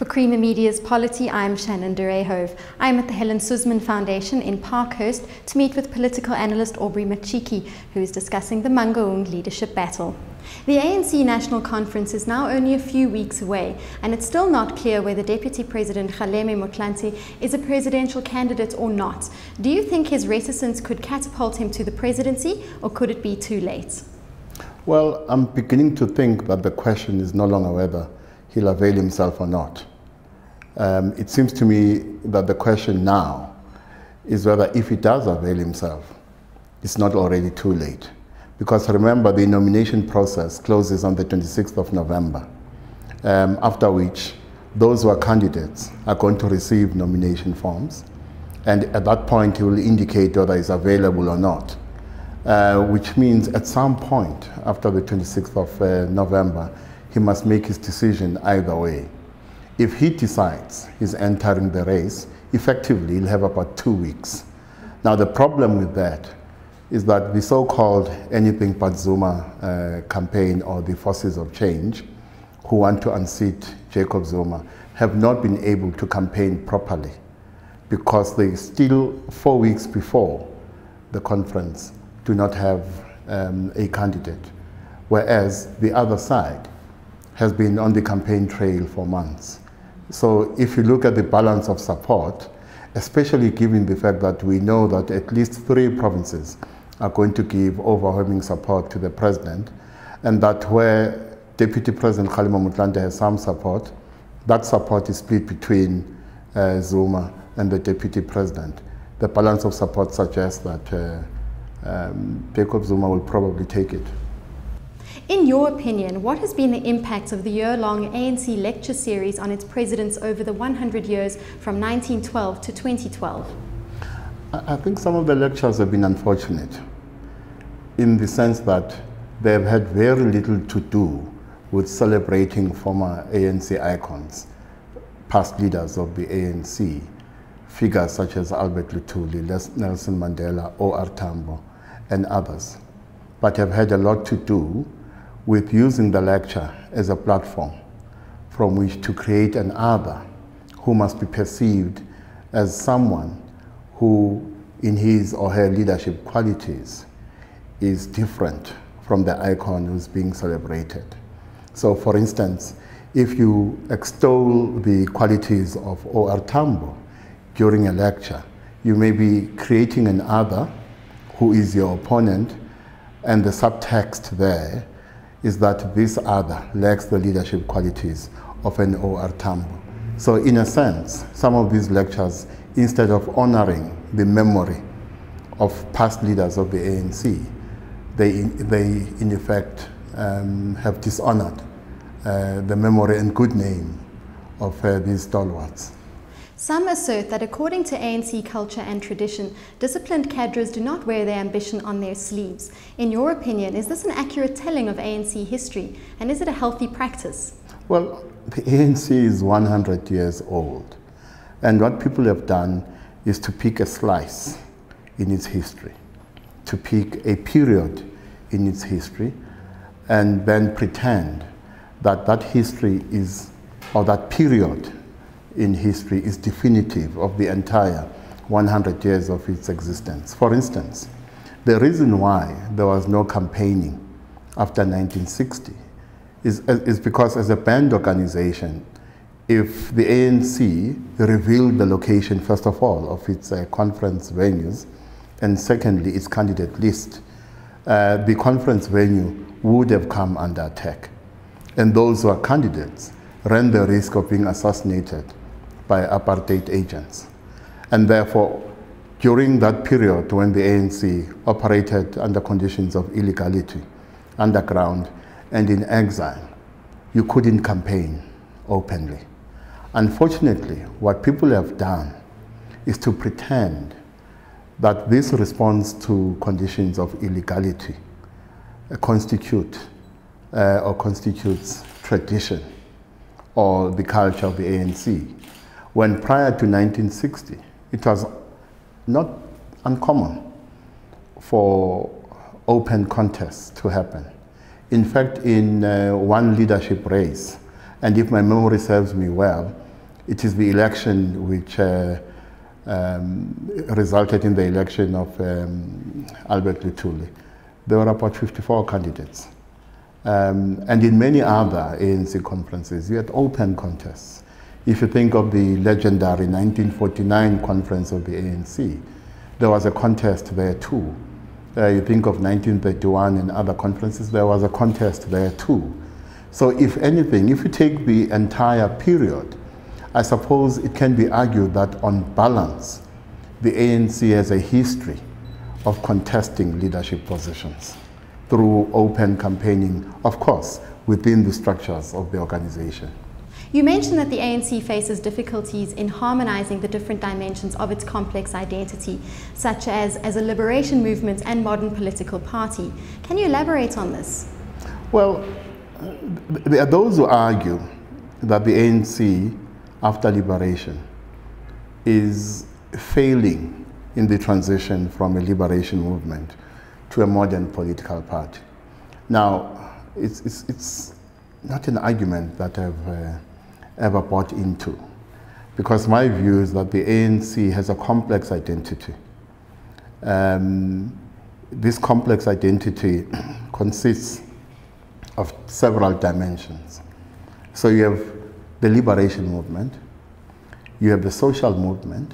For Creamer Media's Polity, I'm Shannon Derehove. I'm at the Helen Suzman Foundation in Parkhurst to meet with political analyst Aubrey Matshiqi, who is discussing the Mangaung leadership battle. The ANC National Conference is now only a few weeks away, and it's still not clear whether Deputy President Kgalema Motlanthe is a presidential candidate or not. Do you think his reticence could catapult him to the presidency, or could it be too late? Well, I'm beginning to think that the question is no longer whether he'll avail himself or not. It seems to me that the question now is whether if he does avail himself, it's not already too late. Because remember, the nomination process closes on the 26th of November, after which those who are candidates are going to receive nomination forms. And at that point, he will indicate whether he's available or not, which means at some point after the 26th of November, he must make his decision either way. If he decides he's entering the race, effectively he'll have about 2 weeks. Now the problem with that is that the so-called anything but Zuma campaign, or the forces of change who want to unseat Jacob Zuma, have not been able to campaign properly because they still 4 weeks before the conference do not have a candidate, whereas the other side has been on the campaign trail for months. So if you look at the balance of support, especially given the fact that we know that at least 3 provinces are going to give overwhelming support to the president, and that where Deputy President Kgalema Motlanthe has some support, that support is split between Zuma and the Deputy President. The balance of support suggests that Jacob Zuma will probably take it. In your opinion, what has been the impact of the year-long ANC lecture series on its presidents over the 100 years from 1912 to 2012? I think some of the lectures have been unfortunate in the sense that they have had very little to do with celebrating former ANC icons, past leaders of the ANC, figures such as Albert Luthuli, Nelson Mandela, O.R. Tambo, and others, but have had a lot to do with using the lecture as a platform from which to create an other who must be perceived as someone who, in his or her leadership qualities, is different from the icon who's being celebrated. So, for instance, if you extol the qualities of O.R. Tambo during a lecture, you may be creating an other who is your opponent, and the subtext there is that this other lacks the leadership qualities of an O.R. Tambo. So in a sense, some of these lectures, instead of honoring the memory of past leaders of the ANC, they in effect have dishonored the memory and good name of these stalwarts. Some assert that according to ANC culture and tradition, disciplined cadres do not wear their ambition on their sleeves. In your opinion, is this an accurate telling of ANC history, and is it a healthy practice? Well, the ANC is 100 years old, and what people have done is to pick a slice in its history, to pick a period in its history, and then pretend that that history is, or that period in history is definitive of the entire 100 years of its existence. For instance, the reason why there was no campaigning after 1960 is because, as a band organization, if the ANC revealed the location, first of all, of its conference venues, and secondly, its candidate list, the conference venue would have come under attack. And those who are candidates ran the risk of being assassinated by apartheid agents. And therefore, during that period when the ANC operated under conditions of illegality, underground, and in exile, you couldn't campaign openly. Unfortunately, what people have done is to pretend that this response to conditions of illegality constitutes tradition or the culture of the ANC, when prior to 1960, it was not uncommon for open contests to happen. In fact, in one leadership race, and if my memory serves me well, It is the election which resulted in the election of Albert Luthuli. There were about 54 candidates. And in many other ANC conferences, you had open contests. If you think of the legendary 1949 conference of the ANC, there was a contest there too. You think of 1931 and other conferences, there was a contest there too. So if anything, if you take the entire period, I suppose it can be argued that on balance, the ANC has a history of contesting leadership positions through open campaigning, of course, within the structures of the organization. You mentioned that the ANC faces difficulties in harmonizing the different dimensions of its complex identity, such as a liberation movement and modern political party. Can you elaborate on this? Well, there are those who argue that the ANC, after liberation, is failing in the transition from a liberation movement to a modern political party. Now, it's not an argument that I've ever bought into, because my view is that the ANC has a complex identity. This complex identity consists of several dimensions. So you have the liberation movement, you have the social movement.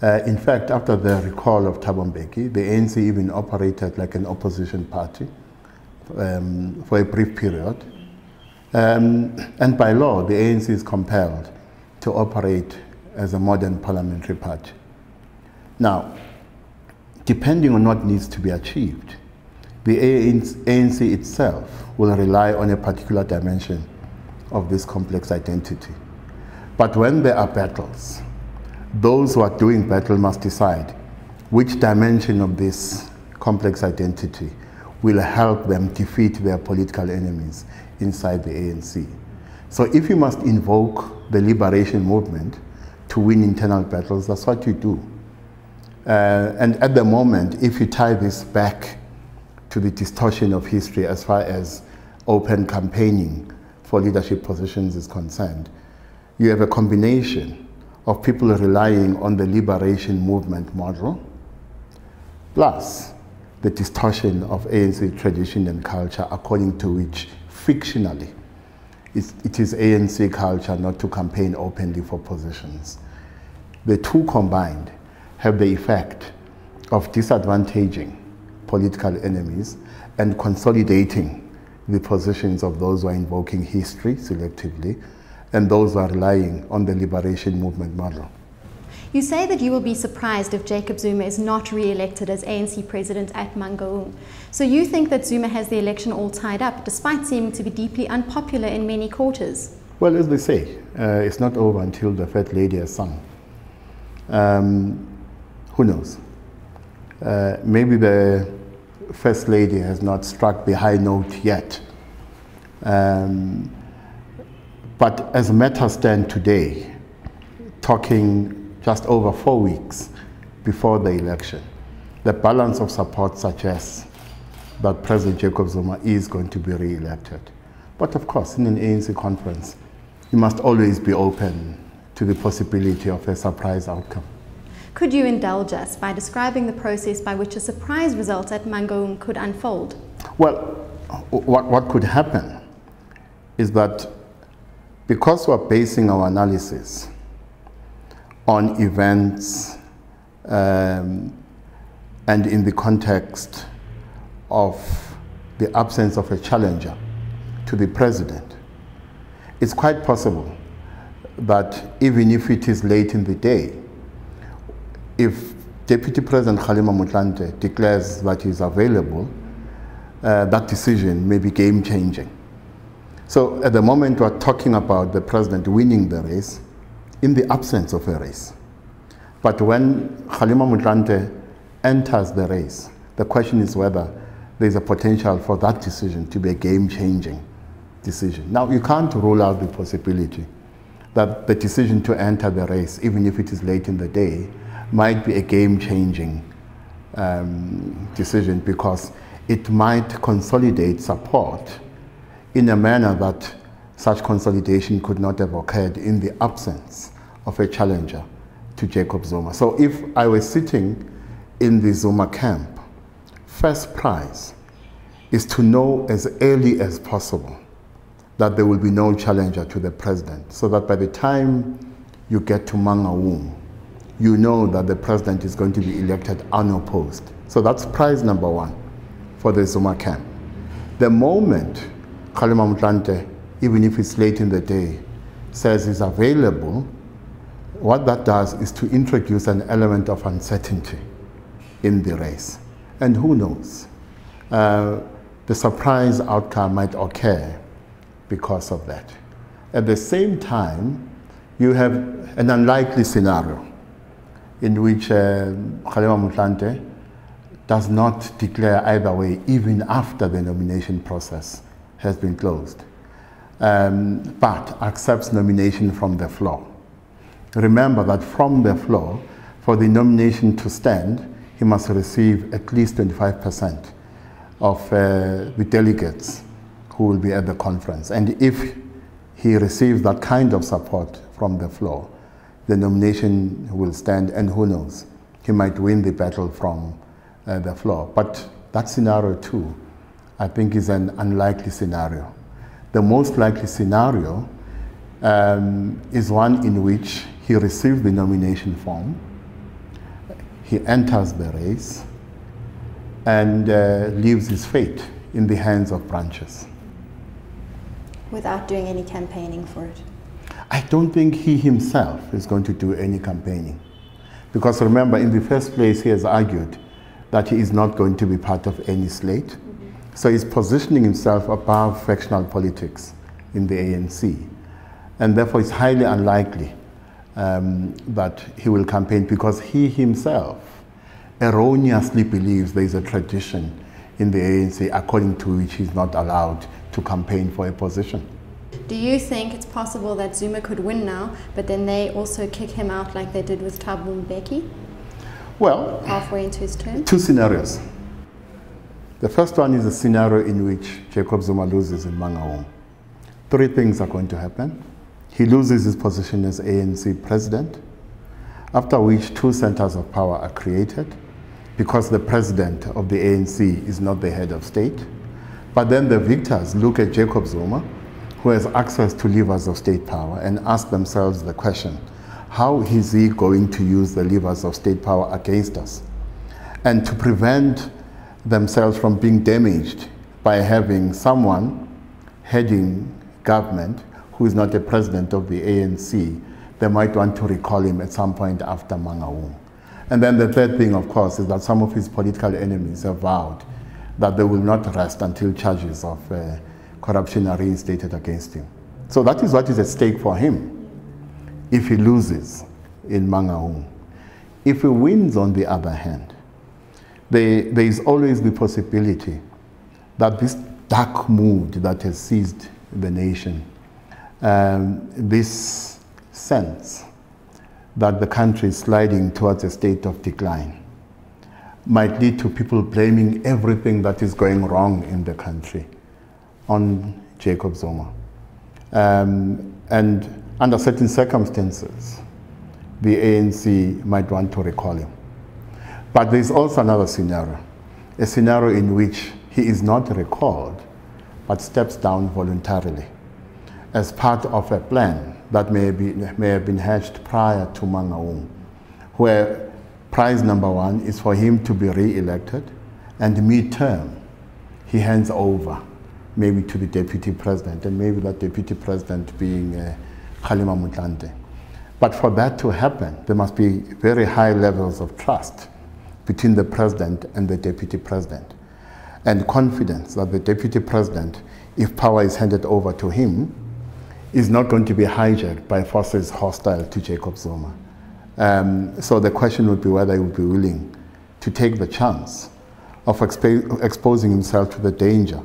In fact, after the recall of Thabo Mbeki, the ANC even operated like an opposition party for a brief period. And by law, the ANC is compelled to operate as a modern parliamentary party. Now, depending on what needs to be achieved, the ANC itself will rely on a particular dimension of this complex identity. But when there are battles, those who are doing battle must decide which dimension of this complex identity will help them defeat their political enemies inside the ANC. So if you must invoke the liberation movement to win internal battles, that's what you do. And at the moment, if you tie this back to the distortion of history as far as open campaigning for leadership positions is concerned, you have a combination of people relying on the liberation movement model, plus the distortion of ANC tradition and culture, according to which, fictionally, it is ANC culture not to campaign openly for positions. The two combined have the effect of disadvantaging political enemies and consolidating the positions of those who are invoking history selectively and those who are relying on the liberation movement model. You say that you will be surprised if Jacob Zuma is not re-elected as ANC president at Mangaung. So you think that Zuma has the election all tied up, despite seeming to be deeply unpopular in many quarters? Well, as they say, it's not over until the fat lady has sung. Who knows? Maybe the first lady has not struck the high note yet. But as matters stand today, talking just over 4 weeks before the election, the balance of support suggests that President Jacob Zuma is going to be re-elected. But of course, in an ANC conference, you must always be open to the possibility of a surprise outcome. Could you indulge us by describing the process by which a surprise result at Mangaung could unfold? Well, what could happen is that because we're basing our analysis on events and in the context of the absence of a challenger to the president, it's quite possible that even if it is late in the day, if Deputy President Kgalema Motlanthe declares that he is available, that decision may be game-changing. So at the moment we're talking about the president winning the race in the absence of a race. But when Kgalema Motlanthe enters the race, the question is whether there's a potential for that decision to be a game-changing decision. Now, you can't rule out the possibility that the decision to enter the race, even if it is late in the day, might be a game-changing decision, because it might consolidate support in a manner that such consolidation could not have occurred in the absence of a challenger to Jacob Zuma. So if I was sitting in the Zuma camp, first prize is to know as early as possible that there will be no challenger to the president, so that by the time you get to Mangaung, you know that the president is going to be elected unopposed. So that's prize number one for the Zuma camp. The moment Kgalema Motlanthe, even if it's late in the day, says he's available, what that does is to introduce an element of uncertainty in the race. And who knows? The surprise outcome might occur because of that. At the same time, you have an unlikely scenario in which Kgalema Motlanthe does not declare either way, even after the nomination process has been closed, but accepts nomination from the floor. Remember that from the floor, for the nomination to stand, he must receive at least 25% of the delegates who will be at the conference. And if he receives that kind of support from the floor, the nomination will stand, and who knows, he might win the battle from the floor. But that scenario too, I think, is an unlikely scenario. The most likely scenario is one in which he receives the nomination form, he enters the race, and leaves his fate in the hands of branches. Without doing any campaigning for it? I don't think he himself is going to do any campaigning. Because remember, in the first place, he has argued that he is not going to be part of any slate. Mm-hmm. So he's positioning himself above factional politics in the ANC. And therefore, it's highly unlikely that he will campaign, because he himself erroneously believes there is a tradition in the ANC according to which he's not allowed to campaign for a position. Do you think it's possible that Zuma could win now, but then they also kick him out like they did with Thabo Mbeki? Well, halfway into his term? Two scenarios. The first one is a scenario in which Jacob Zuma loses in Mangaung. Three things are going to happen. He loses his position as ANC president, after which two centers of power are created, because the president of the ANC is not the head of state. But then the victors look at Jacob Zuma, who has access to levers of state power, and ask themselves the question, how is he going to use the levers of state power against us? And to prevent themselves from being damaged by having someone heading government who is not a president of the ANC, they might want to recall him at some point after Mangaung. And then the third thing, of course, is that some of his political enemies have vowed that they will not rest until charges of corruption are reinstated against him. So that is what is at stake for him if he loses in Mangaung. If he wins, on the other hand, there is always the possibility that this dark mood that has seized the nation, this sense that the country is sliding towards a state of decline, might lead to people blaming everything that is going wrong in the country on Jacob Zuma. And under certain circumstances, the ANC might want to recall him. But there's also another scenario, a scenario in which he is not recalled, but steps down voluntarily as part of a plan that may have been hatched prior to Mangaung, where prize number one is for him to be re-elected, and mid-term he hands over maybe to the deputy president, and maybe that deputy president being Kgalema Motlanthe. But for that to happen, there must be very high levels of trust between the president and the deputy president, and confidence that the deputy president, if power is handed over to him, is not going to be hijacked by forces hostile to Jacob Zuma. So the question would be whether he would be willing to take the chance of exposing himself to the danger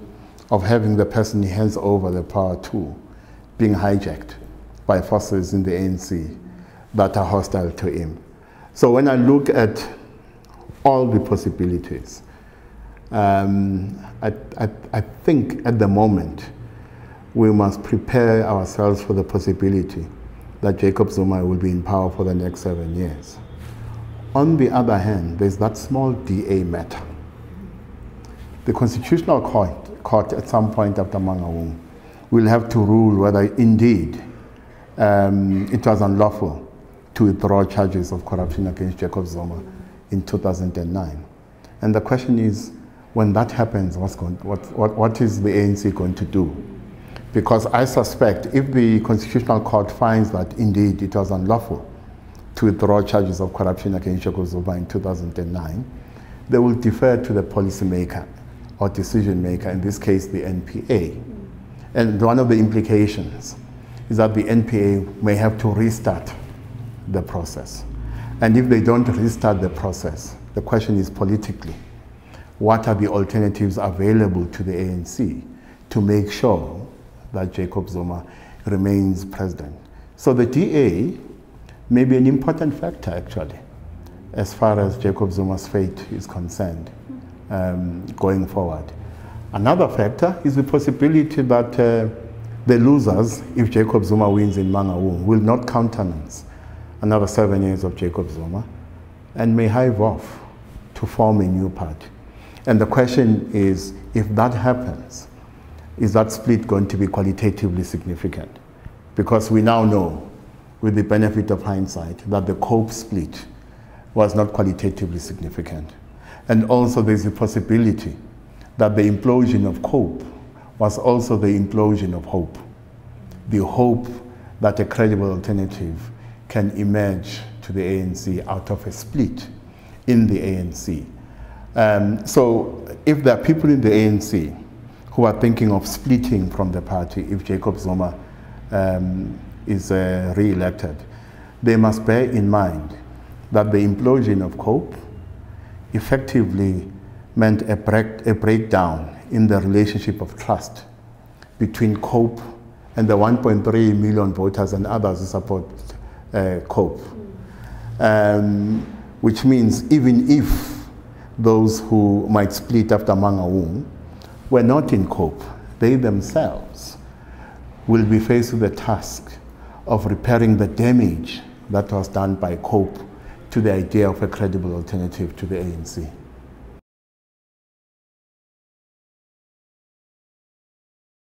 of having the person he hands over the power to being hijacked by forces in the ANC that are hostile to him. So when I look at all the possibilities, I think at the moment we must prepare ourselves for the possibility that Jacob Zuma will be in power for the next 7 years. On the other hand, there's that small DA matter. The Constitutional Court at some point after Mangaung will have to rule whether indeed it was unlawful to withdraw charges of corruption against Jacob Zuma in 2009. And the question is, when that happens, what is the ANC going to do? Because I suspect if the Constitutional Court finds that indeed it was unlawful to withdraw charges of corruption against Jacob Zuma in 2009, they will defer to the policymaker or decision maker, in this case the NPA. And one of the implications is that the NPA may have to restart the process. And if they don't restart the process, the question is politically, what are the alternatives available to the ANC to make sure that Jacob Zuma remains president? So the DA may be an important factor, actually, as far as Jacob Zuma's fate is concerned going forward. Another factor is the possibility that the losers, if Jacob Zuma wins in Mangaung, will not countenance another 7 years of Jacob Zuma and may hive off to form a new party. And the question is, if that happens, is that split going to be qualitatively significant? Because we now know, with the benefit of hindsight, that the COPE split was not qualitatively significant. And also there's the possibility that the implosion of COPE was also the implosion of hope. The hope that a credible alternative can emerge to the ANC out of a split in the ANC. So if there are people in the ANC who are thinking of splitting from the party if Jacob Zuma is re-elected, they must bear in mind that the implosion of COPE effectively meant a breakdown in the relationship of trust between COPE and the 1.3 million voters and others who support COPE. Which means even if those who might split after Mangaung were not in COPE, they themselves will be faced with the task of repairing the damage that was done by COPE to the idea of a credible alternative to the ANC.